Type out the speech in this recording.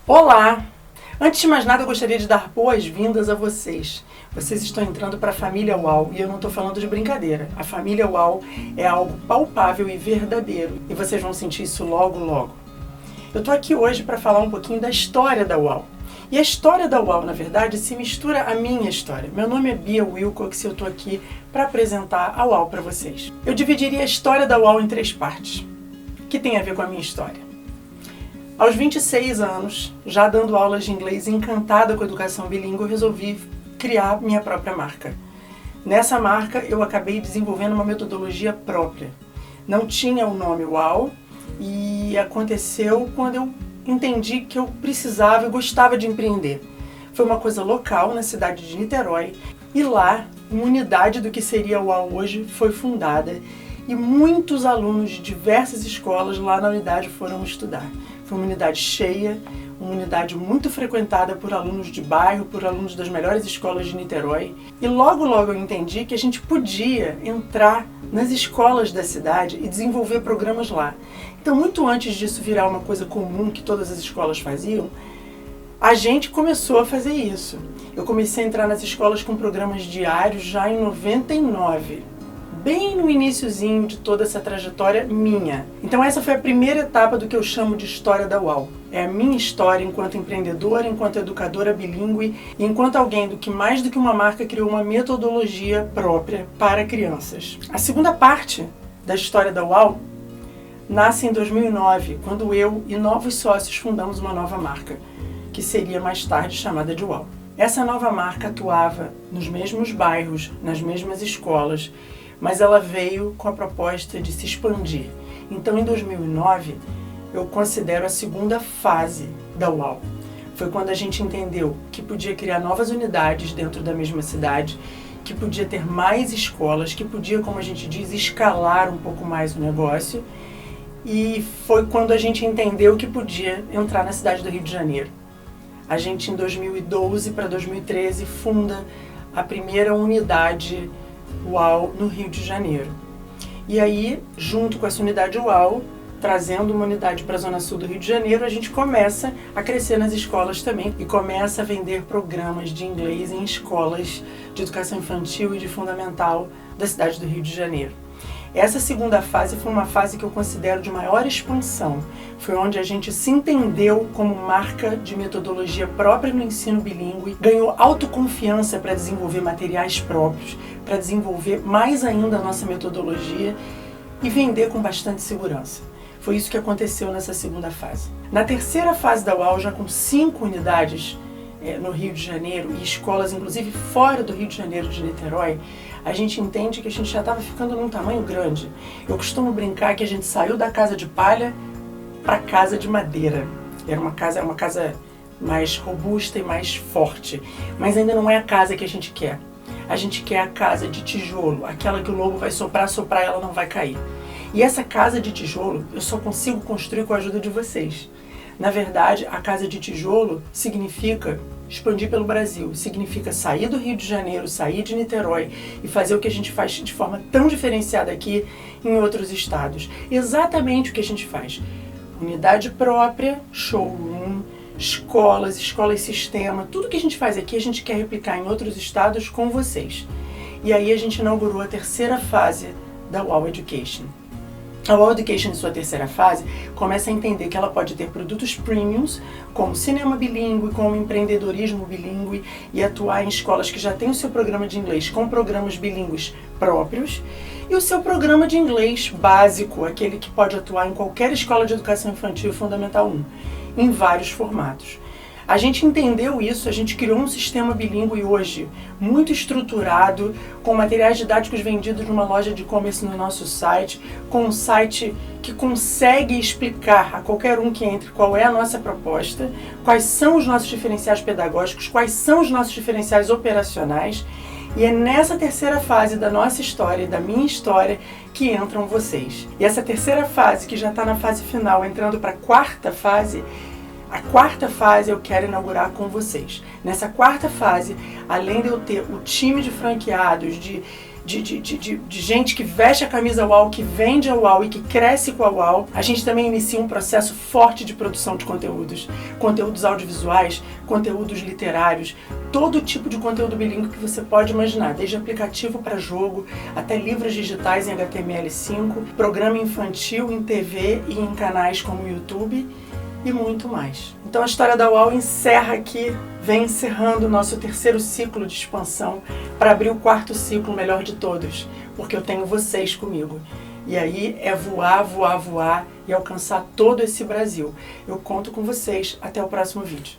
Olá! Antes de mais nada, eu gostaria de dar boas-vindas a vocês. Vocês estão entrando para a família UAU e eu não estou falando de brincadeira. A família UAU é algo palpável e verdadeiro e vocês vão sentir isso logo, logo. Eu estou aqui hoje para falar um pouquinho da história da UAU. E a história da UAU, na verdade, se mistura à minha história. Meu nome é Bia Wilcox e eu estou aqui para apresentar a UAU para vocês. Eu dividiria a história da UAU em 3 partes, que tem a ver com a minha história. Aos 26 anos, já dando aulas de inglês, encantada com a educação bilíngue, eu resolvi criar minha própria marca. Nessa marca, eu acabei desenvolvendo uma metodologia própria. Não tinha o nome UAU e aconteceu quando eu entendi que eu precisava e gostava de empreender. Foi uma coisa local, na cidade de Niterói, e lá, uma unidade do que seria o UAU hoje foi fundada e muitos alunos de diversas escolas lá na unidade foram estudar. Foi uma unidade cheia, uma unidade muito frequentada por alunos de bairro, por alunos das melhores escolas de Niterói. E logo eu entendi que a gente podia entrar nas escolas da cidade e desenvolver programas lá. Então, muito antes disso virar uma coisa comum que todas as escolas faziam, a gente começou a fazer isso. Eu comecei a entrar nas escolas com programas diários já em 99. Bem no iniciozinho de toda essa trajetória minha. Então essa foi a primeira etapa do que eu chamo de história da UAU. É a minha história enquanto empreendedora, enquanto educadora bilíngue e enquanto alguém do que mais do que uma marca criou uma metodologia própria para crianças. A segunda parte da história da UAU nasce em 2009, quando eu e novos sócios fundamos uma nova marca, que seria mais tarde chamada de UAU. Essa nova marca atuava nos mesmos bairros, nas mesmas escolas, mas ela veio com a proposta de se expandir. Então, em 2009, eu considero a segunda fase da UAU. Foi quando a gente entendeu que podia criar novas unidades dentro da mesma cidade, que podia ter mais escolas, que podia, como a gente diz, escalar um pouco mais o negócio. E foi quando a gente entendeu que podia entrar na cidade do Rio de Janeiro. A gente, em 2012 para 2013, funda a primeira unidade UAU no Rio de Janeiro. E aí, junto com essa unidade UAU, trazendo uma unidade para a Zona Sul do Rio de Janeiro, a gente começa a crescer nas escolas também e começa a vender programas de inglês em escolas de educação infantil e de fundamental da cidade do Rio de Janeiro. Essa segunda fase foi uma fase que eu considero de maior expansão. Foi onde a gente se entendeu como marca de metodologia própria no ensino bilíngue, ganhou autoconfiança para desenvolver materiais próprios, para desenvolver mais ainda a nossa metodologia e vender com bastante segurança. Foi isso que aconteceu nessa segunda fase. Na terceira fase da UAU, já com 5 unidades no Rio de Janeiro e escolas inclusive fora do Rio de Janeiro, de Niterói, a gente entende que a gente já estava ficando num tamanho grande. Eu costumo brincar que a gente saiu da casa de palha para casa de madeira. Era uma casa mais robusta e mais forte, mas ainda não é a casa que a gente quer. A gente quer a casa de tijolo, aquela que o lobo vai soprar e ela não vai cair. E essa casa de tijolo eu só consigo construir com a ajuda de vocês. Na verdade, a casa de tijolo significa expandir pelo Brasil, significa sair do Rio de Janeiro, sair de Niterói e fazer o que a gente faz de forma tão diferenciada aqui em outros estados. Exatamente o que a gente faz. Unidade própria, showroom, escolas sistema, tudo que a gente faz aqui a gente quer replicar em outros estados com vocês. E aí a gente inaugurou a terceira fase da UAU Education. A UAU Education, em sua terceira fase, começa a entender que ela pode ter produtos premiums, como cinema bilíngue, como empreendedorismo bilíngue, e atuar em escolas que já têm o seu programa de inglês com programas bilíngues próprios, e o seu programa de inglês básico, aquele que pode atuar em qualquer escola de educação infantil e fundamental 1, em vários formatos. A gente entendeu isso, a gente criou um sistema bilíngue hoje muito estruturado, com materiais didáticos vendidos numa loja de e-commerce no nosso site, com um site que consegue explicar a qualquer um que entre qual é a nossa proposta, quais são os nossos diferenciais pedagógicos, quais são os nossos diferenciais operacionais. E é nessa terceira fase da nossa história e da minha história que entram vocês. E essa terceira fase, que já está na fase final, entrando para a quarta fase, a quarta fase eu quero inaugurar com vocês. Nessa quarta fase, além de eu ter o time de franqueados, de de gente que veste a camisa UAU, que vende a UAU e que cresce com a UAU. A gente também inicia um processo forte de produção de conteúdos. Conteúdos audiovisuais, conteúdos literários, todo tipo de conteúdo bilíngue que você pode imaginar, desde aplicativo para jogo, até livros digitais em HTML5, programa infantil em TV e em canais como o YouTube e muito mais. Então a história da UAU encerra aqui, vem encerrando o nosso terceiro ciclo de expansão para abrir o quarto ciclo, melhor de todos, porque eu tenho vocês comigo. E aí é voar, voar, voar e alcançar todo esse Brasil. Eu conto com vocês. Até o próximo vídeo.